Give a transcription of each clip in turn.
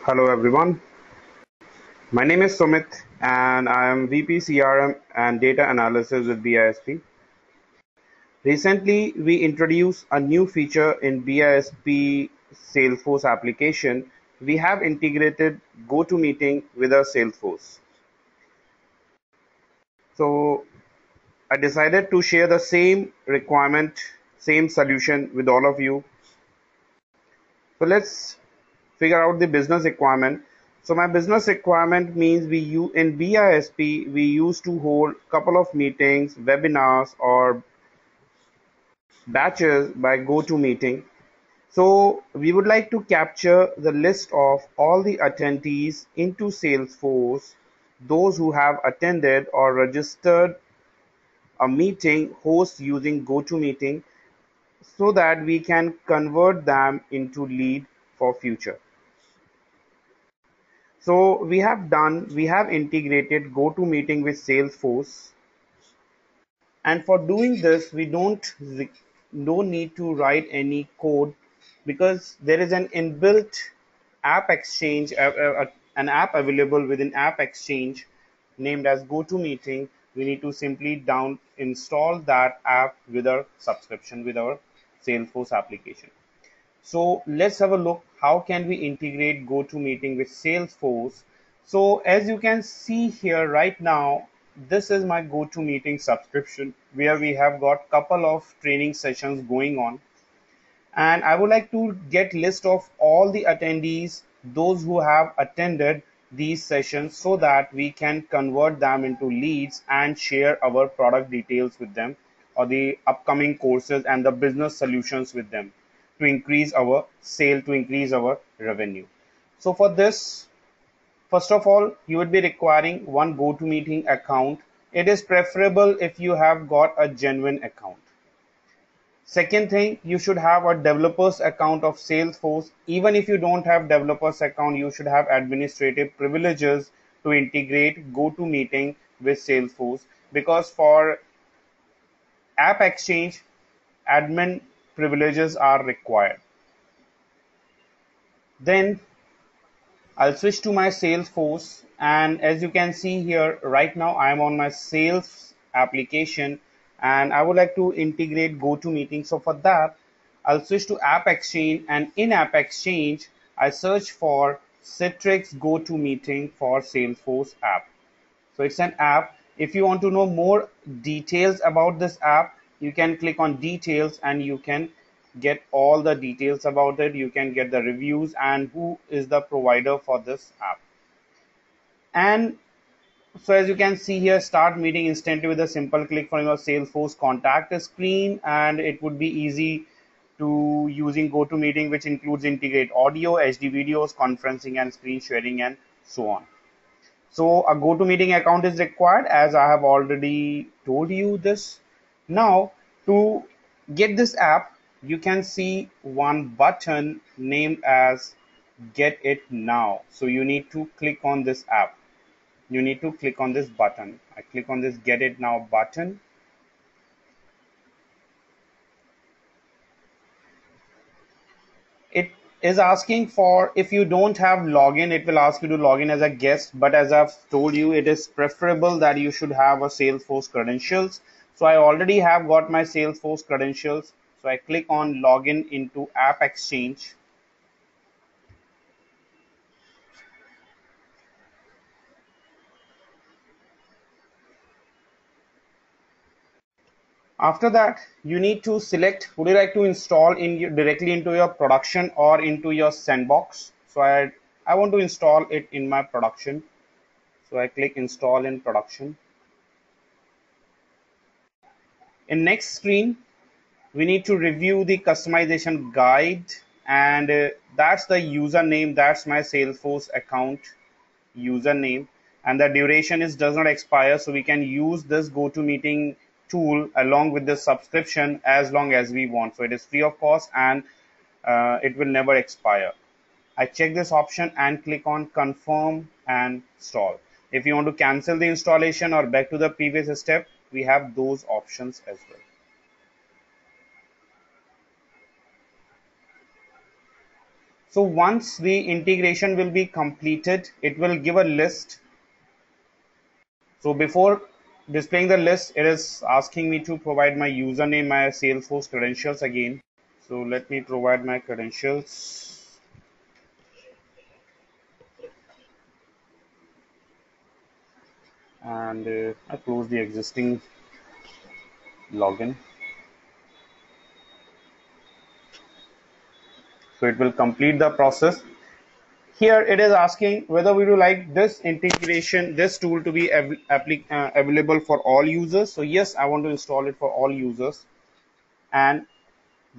Hello everyone, my name is Sumit and I am VP CRM and Data Analysis with BISP. Recently, we introduced a new feature in BISP Salesforce application. We have integrated GoToMeeting with our Salesforce. So I decided to share the same requirement, same solution with all of you. So let's figure out the business requirement. So my business requirement means in BISP we used to hold couple of meetings, webinars or batches by GoToMeeting. So we would like to capture the list of all the attendees into Salesforce, those who have attended or registered a meeting host using GoToMeeting so that we can convert them into lead for future. So we have integrated GoToMeeting with Salesforce, and for doing this, we don't need to write any code because there is an inbuilt app exchange, an app available within App Exchange named as GoToMeeting. We need to simply install that app with our subscription with our Salesforce application. So let's have a look how can we integrate GoToMeeting with Salesforce. So as you can see here right now, this is my GoToMeeting subscription where we have got couple of training sessions going on. And I would like to get list of all the attendees, those who have attended these sessions so that we can convert them into leads and share our product details with them or the upcoming courses and the business solutions with them to increase our sale, to increase our revenue. So for this, first of all, you would be requiring one GoToMeeting account. It is preferable if you have got a genuine account. Second thing, you should have a developer's account of Salesforce. Even if you don't have developer's account, you should have administrative privileges to integrate GoToMeeting with Salesforce, because for App Exchange, admin privileges are required. Then I'll switch to my Salesforce, and as you can see here right now I am on my sales application and I would like to integrate GoToMeeting. So for that I'll switch to App Exchange, and in App Exchange I search for Citrix GoToMeeting for Salesforce app. So it's an app. If you want to know more details about this app, you can click on details and you can get all the details about it. You can get the reviews and who is the provider for this app. And so as you can see here, start meeting instantly with a simple click from your Salesforce contact screen, and it would be easy to using GoToMeeting, which includes integrate audio, HD videos, conferencing and screen sharing and so on. So a GoToMeeting account is required, as I have already told you this. Now to get this app, you can see one button named as Get It Now. So you need to click on this app. You need to click on this button. I click on this Get It Now button. It is asking for, if you don't have login, it will ask you to log in as a guest, but as I've told you, it is preferable that you should have a Salesforce credentials. So I already have got my Salesforce credentials. So I click on login into App Exchange. After that, you need to select, would you like to install directly into your production or into your sandbox. So I want to install it in my production. So I click install in production. In next screen, we need to review the customization guide, and that's the username. That's my Salesforce account username, and the duration does not expire, so we can use this GoToMeeting tool along with the subscription as long as we want. So it is free of cost and it will never expire. I check this option and click on confirm and install. If you want to cancel the installation or back to the previous step, we have those options as well. So once the integration will be completed, it will give a list. So before displaying the list, it is asking me to provide my username, my Salesforce credentials again. So let me provide my credentials. And I close the existing login. So it will complete the process. Here it is asking whether we would like this integration, this tool to be available for all users. So yes, I want to install it for all users. And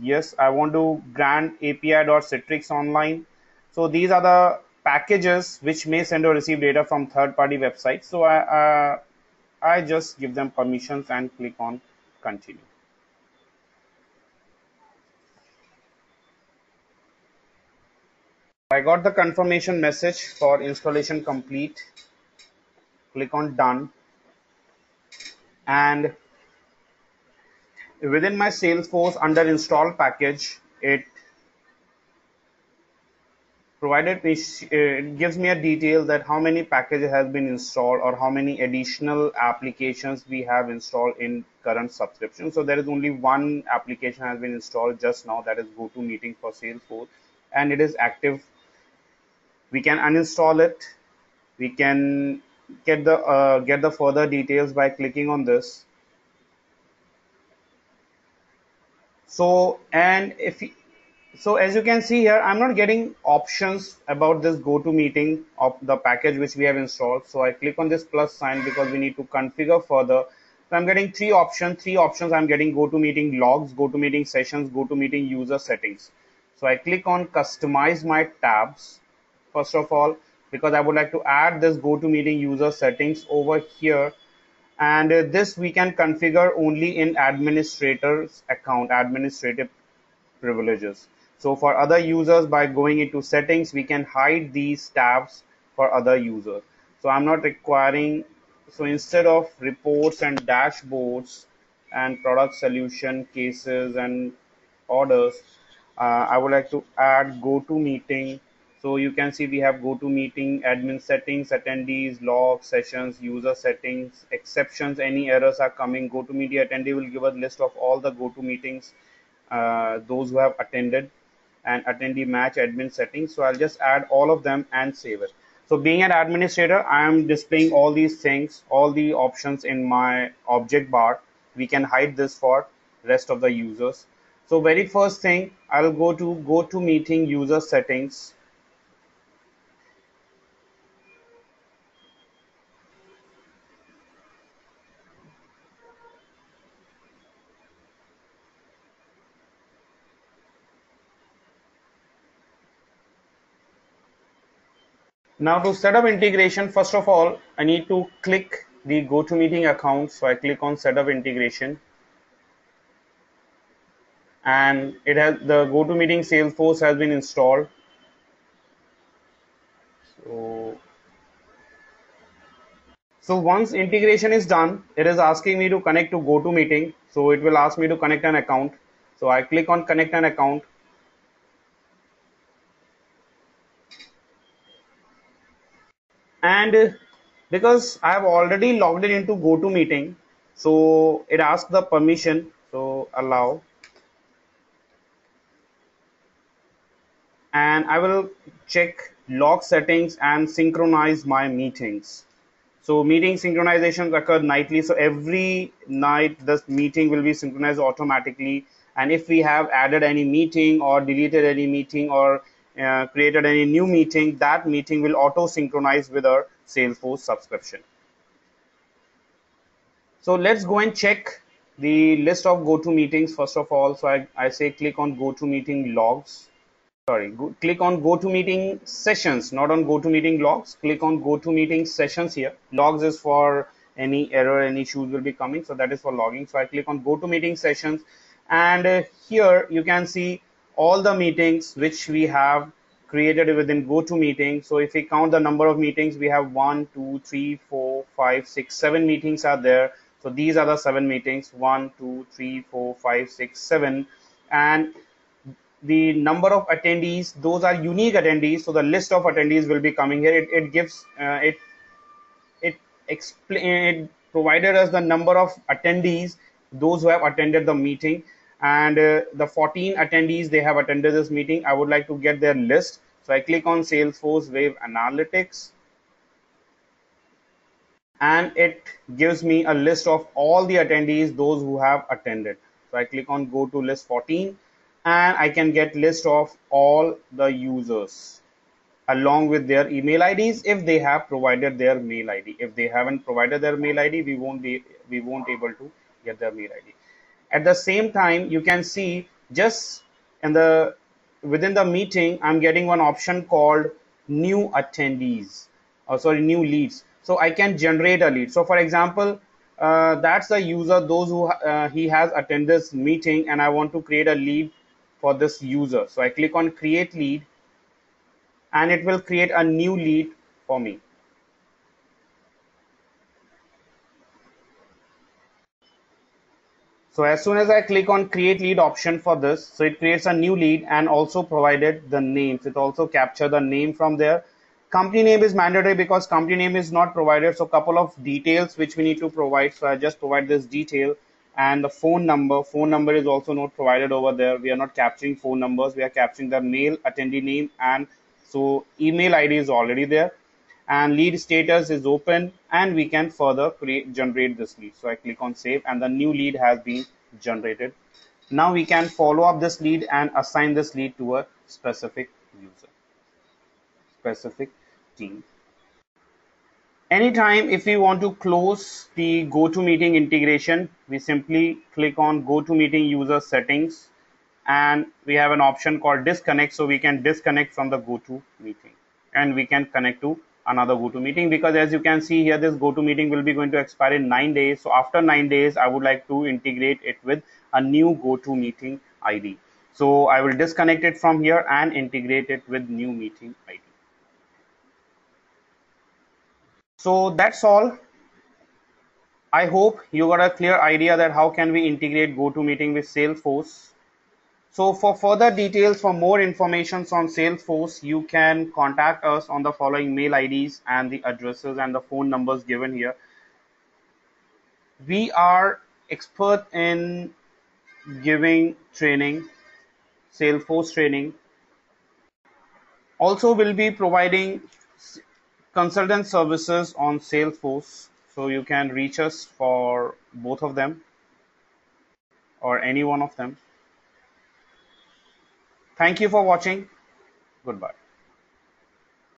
yes, I want to grant API.citrix online. So these are the packages which may send or receive data from third-party websites. So I just give them permissions and click on continue. I got the confirmation message for installation complete. Click on done. And within my Salesforce under install package, it provided me, it gives me a detail that how many packages has been installed or how many additional applications we have installed in current subscription. So there is only one application has been installed just now, that is GoToMeeting for Salesforce, and it is active. We can uninstall it. We can get the further details by clicking on this. So and if so as you can see here, I'm not getting options about this GoToMeeting of the package which we have installed. So I click on this plus sign because we need to configure further. So I'm getting three options. I'm getting GoToMeeting logs, GoToMeeting sessions, GoToMeeting user settings. So I click on customize my tabs first of all, because I would like to add this GoToMeeting user settings over here. And this we can configure only in administrator's account, administrative privileges. So for other users, by going into settings, we can hide these tabs for other users. So I'm not requiring, so instead of reports and dashboards and product solution cases and orders, I would like to add GoToMeeting. So you can see we have GoToMeeting admin settings, attendees, logs, sessions, user settings, exceptions, any errors are coming. GoToMeeting attendee will give a list of all the GoToMeetings, those who have attended, and attendee match admin settings. So I'll just add all of them and save it. So being an administrator, I am displaying all these things, all the options in my object bar. We can hide this for rest of the users. So very first thing, I'll go to GoToMeeting user settings. Now to set up integration, first of all, I need to click the GoToMeeting account. So I click on set up integration, and it has the GoToMeeting Salesforce has been installed. So once integration is done, it is asking me to connect to GoToMeeting. So it will ask me to connect an account. So I click on connect an account. And because I have already logged in into GoToMeeting, so it asks the permission. So allow. And I will check log settings and synchronize my meetings. So meeting synchronizations occur nightly. So every night this meeting will be synchronized automatically. And if we have added any meeting or deleted any meeting or created any new meeting, that meeting will auto synchronize with our Salesforce subscription. So let's go and check the list of GoToMeetings first of all. So I say click on GoToMeeting logs. Sorry, click on GoToMeeting sessions, not on GoToMeeting logs. Click on GoToMeeting sessions here. Logs is for any error, any issues will be coming. So that is for logging. So I click on GoToMeeting sessions, and here you can see all the meetings which we have created within GoToMeeting. So if we count the number of meetings, we have 1, 2, 3, 4, 5, 6, 7 meetings are there. So these are the 7 meetings, 1, 2, 3, 4, 5, 6, 7. And the number of attendees, those are unique attendees, so the list of attendees will be coming here. It gives it provided us the number of attendees, those who have attended the meeting, and the 14 attendees, they have attended this meeting. I would like to get their list, so I click on Salesforce Wave Analytics, and it gives me a list of all the attendees, those who have attended. So I click on go to list 14, and I can get list of all the users along with their email IDs if they have provided their mail ID. If they haven't provided their mail ID, we won't able to get their mail ID. At the same time, you can see just in the within the meeting, I'm getting one option called new attendees, or sorry, new leads. So I can generate a lead. So for example, that's the user, those who he has attended this meeting, and I want to create a lead for this user. So I click on create lead, and it will create a new lead for me. So as soon as I click on create lead option for this, so it creates a new lead and also provided the names. It also capture the name from there. Company name is mandatory because company name is not provided. So couple of details which we need to provide. So I just provide this detail, and the phone number. Phone number is also not provided over there. We are not capturing phone numbers. We are capturing the mail attendee name, and so email ID is already there, and lead status is open, and we can further generate this lead. So I click on save, and the new lead has been generated. Now we can follow up this lead and assign this lead to a specific user, specific team. Anytime if we want to close the GoToMeeting integration, we simply click on GoToMeeting user settings, and we have an option called disconnect. So we can disconnect from the GoToMeeting, and we can connect to another GoToMeeting, because as you can see here, this GoToMeeting will be going to expire in 9 days. So after 9 days, I would like to integrate it with a new GoToMeeting ID. So I will disconnect it from here and integrate it with new meeting ID. So that's all. I hope you got a clear idea that how can we integrate GoToMeeting with Salesforce. So for further details, for more information on Salesforce, you can contact us on the following mail IDs and the addresses and the phone numbers given here. We are expert in giving training, Salesforce training. Also, we'll be providing consultant services on Salesforce. So you can reach us for both of them or any one of them. Thank you for watching. Goodbye.